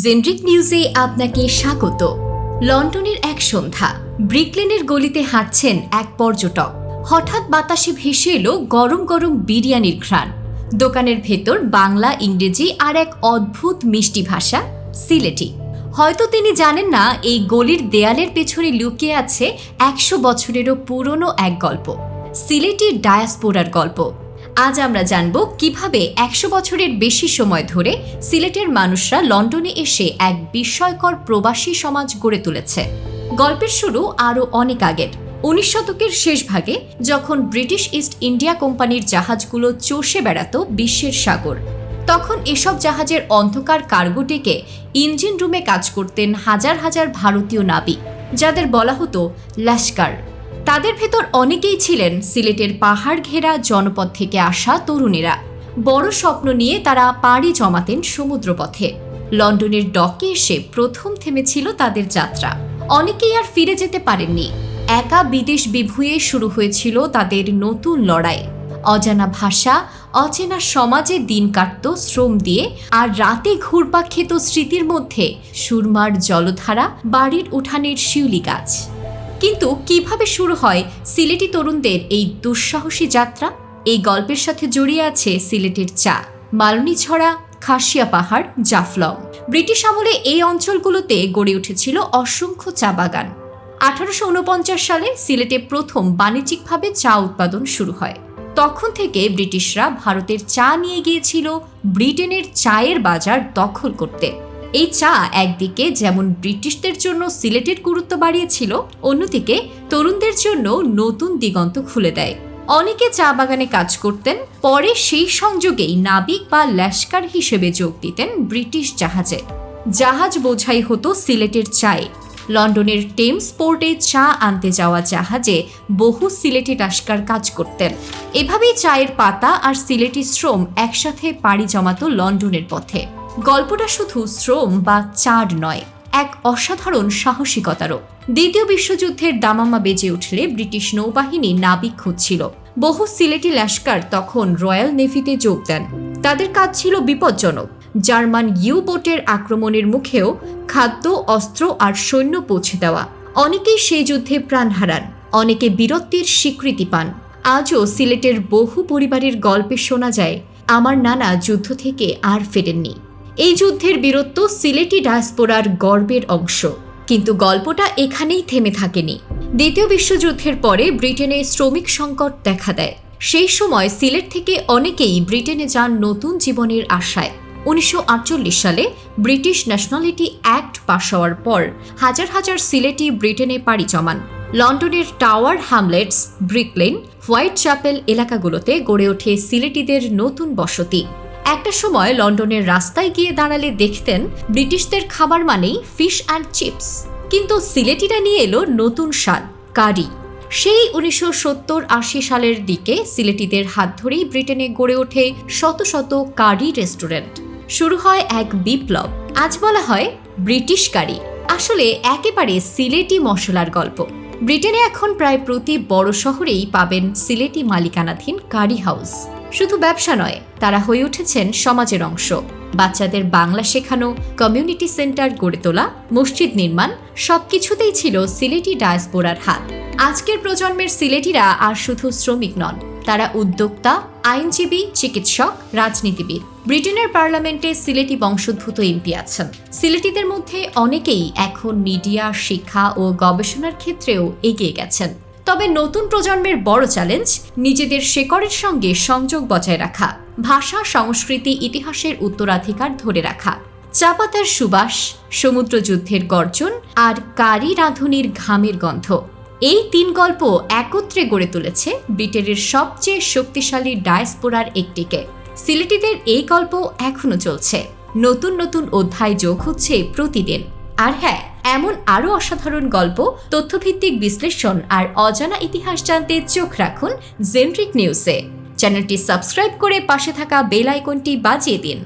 জেন্ড্রিক নিউজে আপনাকে স্বাগত। লন্ডনের এক সন্ধ্যা, ব্রিকলেনের গলিতে হাঁটছেন এক পর্যটক। হঠাৎ বাতাসে ভেসে এলো গরম গরম বিরিয়ানির ঘ্রাণ। দোকানের ভেতর বাংলা, ইংরেজি আর এক অদ্ভুত মিষ্টি ভাষা, সিলেটি। হয়তো তিনি জানেন না এই গলির দেয়ালের পেছনে লুকিয়ে আছে 100 বছরেরও পুরনো এক গল্প, সিলেটি ডায়াসপোরার গল্প। আজ আমরা জানব কিভাবে 100 বছরের বেশি সময় ধরে সিলেটের মানুষরা লন্ডনে এসে এক বিস্ময়কর প্রবাসী সমাজ গড়ে তুলেছে। গল্পের শুরু আরও অনেক আগের, 19 শতকের শেষ ভাগে, যখন ব্রিটিশ ইস্ট ইন্ডিয়া কোম্পানির জাহাজগুলো চষে বেড়াতো বিশ্বের সাগর। তখন এসব জাহাজের অন্ধকার কার্গোটিকে ইঞ্জিন রুমে কাজ করতেন হাজার হাজার ভারতীয় নাবিক, যাদের বলা হতো লস্কর। তাদের ভেতর অনেকেই ছিলেন সিলেটের পাহাড় ঘেরা জনপদ থেকে আসা তরুণেরা। বড় স্বপ্ন নিয়ে তারা পাড়ি জমাতেন সমুদ্রপথে। লন্ডনের ডকে এসে প্রথম থেমেছিল তাদের যাত্রা। অনেকেই আর ফিরে যেতে পারেননি। একা বিদেশ বিভুঁয়ে শুরু হয়েছিল তাদের নতুন লড়াই। অজানা ভাষা, অচেনা সমাজে দিন কাটত শ্রম দিয়ে, আর রাতে ঘুরপাক খেত স্মৃতির মধ্যে সুরমার জলধারা, বাড়ির উঠানের শিউলি গাছ। কিন্তু কিভাবে শুরু হয় সিলেটি তরুণদের এই দুঃসাহসী যাত্রা? এই গল্পের সাথে জড়িয়ে আছে সিলেটের চা, মালনীছড়া, খাসিয়া পাহাড়, জাফলং। ব্রিটিশ আমলে এই অঞ্চলগুলোতে গড়ে উঠেছিল অসংখ্য চা বাগান। 1849 সালে সিলেটে প্রথম বাণিজ্যিকভাবে চা উৎপাদন শুরু হয়। তখন থেকে ব্রিটিশরা ভারতের চা নিয়ে গিয়েছিল ব্রিটেনের চায়ের বাজার দখল করতে। এই চা একদিকে যেমন ব্রিটিশদের জন্য সিলেটের গুরুত্ব বাড়িয়েছিল, অন্যদিকে তরুণদের জন্য নতুন দিগন্ত খুলে দেয়। অনেকে চা বাগানে কাজ করতেন, পরে সেই সংযোগেই নাবিক বা লস্কর হিসেবে যোগ দিতেন ব্রিটিশ জাহাজে। জাহাজ বোঝাই হতো সিলেটের চায়ে। লন্ডনের টেমস পোর্টে চা আনতে যাওয়া জাহাজে বহু সিলেটি লস্কর কাজ করতেন। এভাবেই চায়ের পাতা আর সিলেটি শ্রম একসাথে পাড়ি জমাতো লন্ডনের পথে। গল্পটা শুধু শ্রম বা চার নয়, এক অসাধারণ সাহসিকতারও। দ্বিতীয় বিশ্বযুদ্ধের দামামা বেজে উঠলে ব্রিটিশ নৌবাহিনী নাবিক খুঁজছিল। বহু সিলেটি লস্কর তখন রয়্যাল নেভিতে যোগ দেন। তাদের কাজ ছিল বিপজ্জনক। জার্মান ইউ বোটের আক্রমণের মুখেও খাদ্য, অস্ত্র আর সৈন্য পৌঁছে দেওয়া। অনেকেই সেই যুদ্ধে প্রাণ হারান, অনেকে বীরত্বের স্বীকৃতি পান। আজও সিলেটের বহু পরিবারের গল্পে শোনা যায়, আমার নানা যুদ্ধ থেকে আর ফেরেননি। এই যুদ্ধের বীরত্ব সিলেটি ডায়াসপোরার গর্বের অংশ। কিন্তু গল্পটা এখানেই থেমে থাকেনি। দ্বিতীয় বিশ্বযুদ্ধের পরে ব্রিটেনে শ্রমিক সংকট দেখা দেয়। সেই সময় সিলেট থেকে অনেকেই ব্রিটেনে যান নতুন জীবনের আশায়। 1948 সালে ব্রিটিশ ন্যাশনালিটি অ্যাক্ট পাশ হওয়ার পর হাজার হাজার সিলেটি ব্রিটেনে পাড়ি জমান। লন্ডনের tower Hamlets, Brick Lane, Whitechapel এলাকাগুলোতে গড়ে ওঠে সিলেটিদের নতুন বসতি। একটা সময় লন্ডনের রাস্তায় গিয়ে দাঁড়ালে দেখতেন ব্রিটিশদের খাবার মানেই ফিশ অ্যান্ড চিপস, কিন্তু সিলেটিরা নিয়ে এলো নতুন স্বাদ, কারি। সেই 1970-80 সালের দিকে সিলেটিদের হাত ধরেই ব্রিটেনে গড়ে ওঠে শত শত কারি রেস্টুরেন্ট। শুরু হয় এক বিপ্লব। আজ বলা হয় ব্রিটিশ কারি, আসলে একেবারে সিলেটি মশলার গল্প। ব্রিটেনে এখন প্রায় প্রতি বড় শহরেই পাবেন সিলেটি মালিকানাধীন কারি হাউস। শুধু ব্যবসা নয়, তারা হয়ে উঠেছেন সমাজের অংশ। বাচ্চাদের বাংলা শেখানো, কমিউনিটি সেন্টার গড়ে তোলা, মসজিদ নির্মাণ, সবকিছুতেই ছিল সিলেটি ডায়াসপোরার হাত। আজকের প্রজন্মের সিলেটিরা আর শুধু শ্রমিক নন, তারা উদ্যোক্তা, আইনজীবী, চিকিৎসক, রাজনীতিবিদ। ব্রিটেনের পার্লামেন্টে সিলেটি বংশোদ্ভূত এমপি আছেন। সিলেটিদের মধ্যে অনেকেই এখন মিডিয়া, শিক্ষা ও গবেষণার ক্ষেত্রেও এগিয়ে গেছেন। তবে নতুন প্রজন্মের বড় চ্যালেঞ্জ নিজেদের শেকড়ের সঙ্গে সংযোগ বজায় রাখা, ভাষা, সংস্কৃতি, ইতিহাসের উত্তরাধিকার ধরে রাখা। চা পাতার সুবাস, সমুদ্র যুদ্ধের গর্জন আর কারি রাঁধুনির ঘামের গন্ধ, এই তিন গল্প একত্রে গড়ে তুলেছে ব্রিটেনের সবচেয়ে শক্তিশালী ডায়াসপোরার একটিকে। সিলেটিদের এই গল্প এখনো চলছে, নতুন নতুন অধ্যায় যোগ হচ্ছে প্রতিদিন। আর হ্যাঁ, এমন আরও অসাধারণ গল্প, তথ্যভিত্তিক বিশ্লেষণ আর অজানা ইতিহাস জানতে চোখ রাখুন জেন্ড্রিক নিউজে। চ্যানেলটি সাবস্ক্রাইব করে পাশে থাকা বেল আইকনটি বাজিয়ে দিন।